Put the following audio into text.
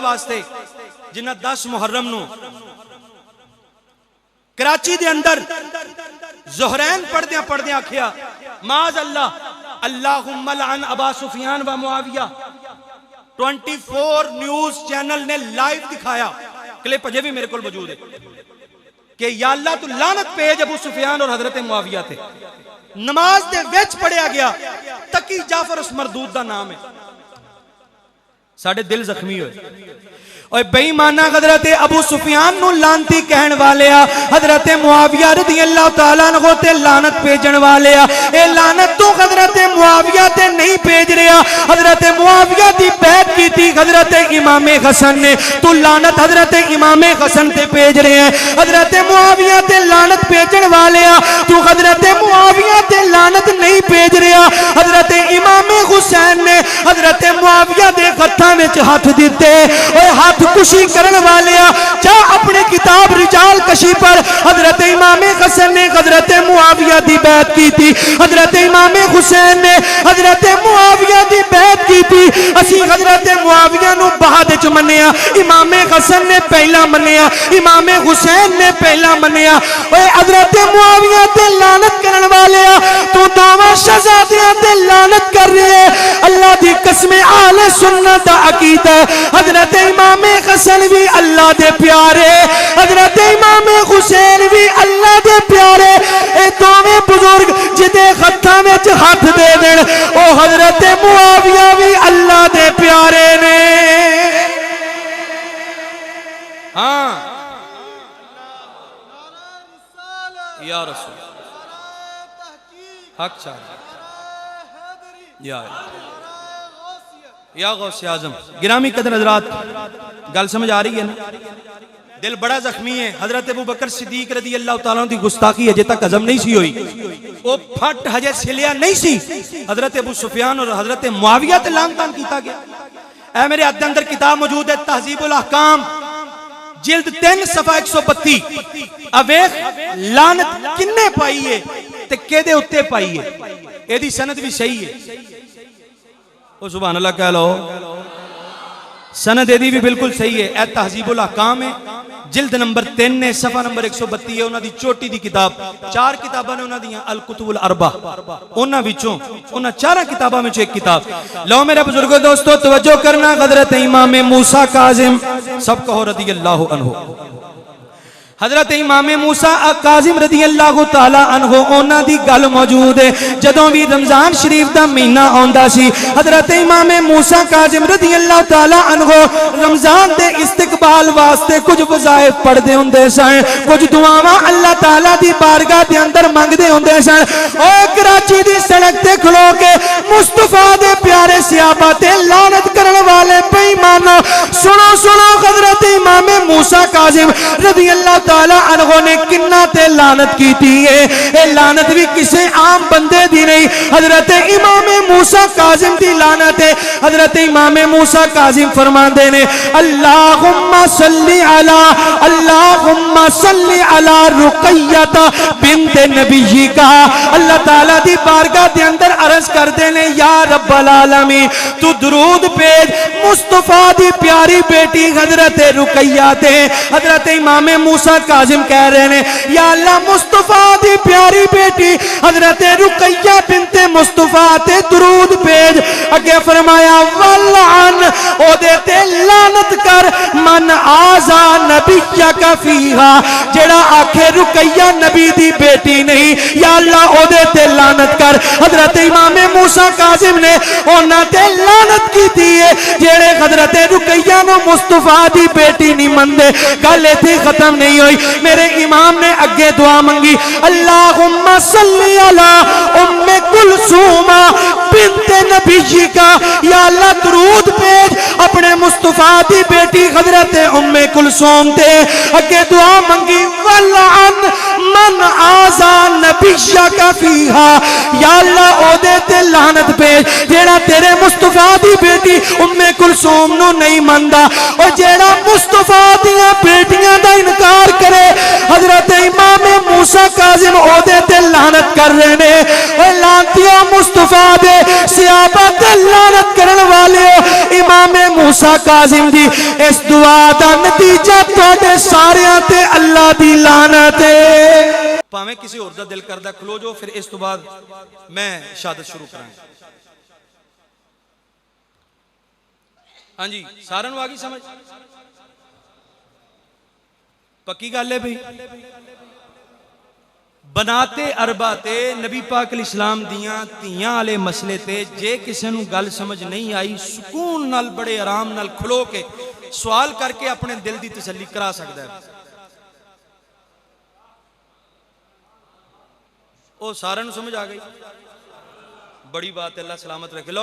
वास्ते जिन्हें 10 मुहर्रम नू कराची दे अंदर ज़ोहरैन पढ़दे पढ़दे आखिया माज अल्लाह अल्लाहुम्मा लअन अबा सुफियान व मुआविया। 24 न्यूज चैनल ने लाइव दिखाया, क्लिप अजे भी मेरे को मौजूद है कि या अल्लाह तू लानत भेज अबू सुफियान और हजरत मुआविया थे। नमाज दे विच पढ़िया गया तकी जाफर उस मरदूद दा नाम है। साडे दिल जख्मी होए और बेईमाना हजरत अबू सुफियान नु लानती कहन वाले आ, हजरत मुआविया रज़ी अल्लाह तआला अन्हु ते लानत भेजण वाले आ। ए लानत तो हजरत मुआविया ते नहीं भेज रहा, हजरत मुआविया दी बैत की थी हजरत इमाम हसन ने, तू लानत हजरत इमाम हसन ते भेज रहे हैं। हजरत मुआविया ते लानत भेजण वाले आ, तू हजरत मुआविया ते लानत नहीं भेज रहा। हजरत इमाम हुसैन ने हजरत मुआविया दे हत्थां विच हाथ दिते, ओए हाथ खुशी करने वाले जा अपने किताब रिजाल कशी पर हजरत इमाम हसन ने हजरत मुआविया दी बैत की थी, हजरत इमाम हुसैन ने हजरत मुआविया दी बैत की थी। असी हजरत मुआविया नु बाद च मन्निया, इमाम हसन ने पहला मन्निया, इमाम हुसैन ने पहला मन्निया। ओए हजरत मुआविया ते लानत करने वाले तू दोवां शहजादियां ते लानत कर रहे है। अल्लाह दी कसम आले सुन्नत दा अकीदा हजरत इमाम हसन भी अल्लाह दे प्यारे, हजरत इमाम हुसैन भी अल्लाह दे प्यारे। ए दोवें बुजुर्ग जिदे हत्थां विच हाथ दे देण ओ हजरत मुआविया भी अल्लाह दे प्यारे ने। हाँ या रसूल हक चाहिए या गौसे आजम। गिरामी कदर हजरात, गल समझ आ रही है ना? दिल बड़ा जख्मी है। हजरत अबू बकर सिद्दीक रज़ी अल्लाह तआला अन्हु दी गुस्ताखी अजे तक हजम नहीं सी हुई, वो फट हजे सिलिया नहीं सी। हजरत अबू सुफियान और हजरत मुआविया ते लानतान कीता गया। ऐ मेरे हाथ अंदर किताब मौजूद है तहजीबुल अहकाम जिल्द 3 सफा 132। अवेख लानत किन्ने पाई है ते केदे उत्ते पाई है, एदी सनद भी सही है। ओ सुभान अल्लाह कह लो, सनद एदी भी बिल्कुल सही है। ए तहजीबुल अहकाम है, जिल्द नंबर 3 ने सफा नंबर 132 है। उन्हां दी छोटी दी किताब, 4 किताबां ने उन्हां दियां अल कुतुबुल अरबा, उन्हां विचों उन्हां 4 किताबां विचों एक किताब। लो मेरे बुजुर्गो दोस्तों तवज्जो करना, हजरत इमाम मूसा काजिम सब कहो रज़ी अल्लाह अन्हु, हजरत इमाम मूसा काजिम रज़ी अल्लाह तआला अन्हु उन्हां दी गल मौजूद है। जदों भी रमजान शरीफ दा महीना आउंदा सी, हजरत इमाम मूसा काजिम रज़ी अल्लाह तआला अन्हु रमजान दे इस्तकबाल वास्ते कुछ वज़ाइफ पढ़दे हुंदे सन, कुछ दुआवां अल्लाह तआला दी बारगाह दे अंदर मंगदे हुंदे सन। ओ कराची दी सड़क ते खलो के मुस्तफा दे प्यारे सहाबा ते लानत करने वाले बेईमानो सुनो सुनो, हजरत इमाम मूसा काजिम रज़ी अल्लाह ताला अन्हु ने किन्ना ते लानत की थी है। ए लानत भी किसी आम बंदे दी नहीं, हजरत इमाम मूसा काजिम दी लानत है। हजरत इमाम मूसा काजिम फरमाते ने अल्लाहुम्मा सल्ली अला रुकैयत बिन्त नबिय्यिका। अल्लाह ताला दी बारगाह दे अंदर अर्ज करते ने या रब्बल आलमीन तू दुरूद भेज मुस्तफा दी प्यारी बेटी हजरत रुकैया ते। हजरत इमाम मूसा काजिम कह रहे ने या अल्लाह मुस्तफा दी प्यारी बेटी हजरत रुकैया बिनते मुस्तफा ते दुरूद भेज। अगे फरमाया वल्लान ओदे ते लानत कर मन आजा नबिया का फीहा, जेड़ा आखे रुकैया नबी दी बेटी नहीं, या अल्लाह ओदे ते लानत कर। हजरत इमाम मूसा काजिम ने ओना ते लानत की थी है जेड़े हजरत रुकैया नु मुस्तफा दी बेटी नहीं मनदे। गल इत्थे खत्म नहीं हुई, मेरे इमाम ने अगे दुआ मंगी अल्लाहुम्मा सल्ली अला उम्मे कुलसूमा बिन्ते नबिय्यिका। या अल्लाह दुरूद भेज अपने मुस्तफा दी बेटी हजरत उम्मे कुलसूम ते। अगे दुआ मंगी वल्लान मन आजा नबिया का फीहा, या अल्लाह ओदे ते लानत भेज जेड़ा तेरे मुस्तफा दी बेटी उम्मे कुलसूम नु नहीं मनदा, और जेड़ा मुस्तफा दियां बेटियां दा इनकार करे। हजरत इमाम मूसा काजिम ओदे ते लानत कर रहे ने। ओए लानतिया मुस्तफा दे सहाबा ते लानत करने वाले इमाम मूसा काजिम दी इस दुआ दा नतीजा तुहाडे सारियां ते अल्लाह दी लानत है। भावें किसी होर दा दिल करदा खलो जो, फिर इस तो बाद मैं शहादत शुरू करांगा। हाँ जी, सारे नूं आ गई समझ? पक्की गल है भाई। बनाते अरबा ते नबी पाक इस्लाम दियां धीयां वाले मसले ते जे किसी नूं गल समझ नहीं आई, सुकून नाल बड़े आराम नाल खलो के सवाल करके अपने दिल की तसल्ली करा सकता है। वो सारे नूं समझ आ गई? बड़ी बात है, अल्लाह सलामत रखे। लो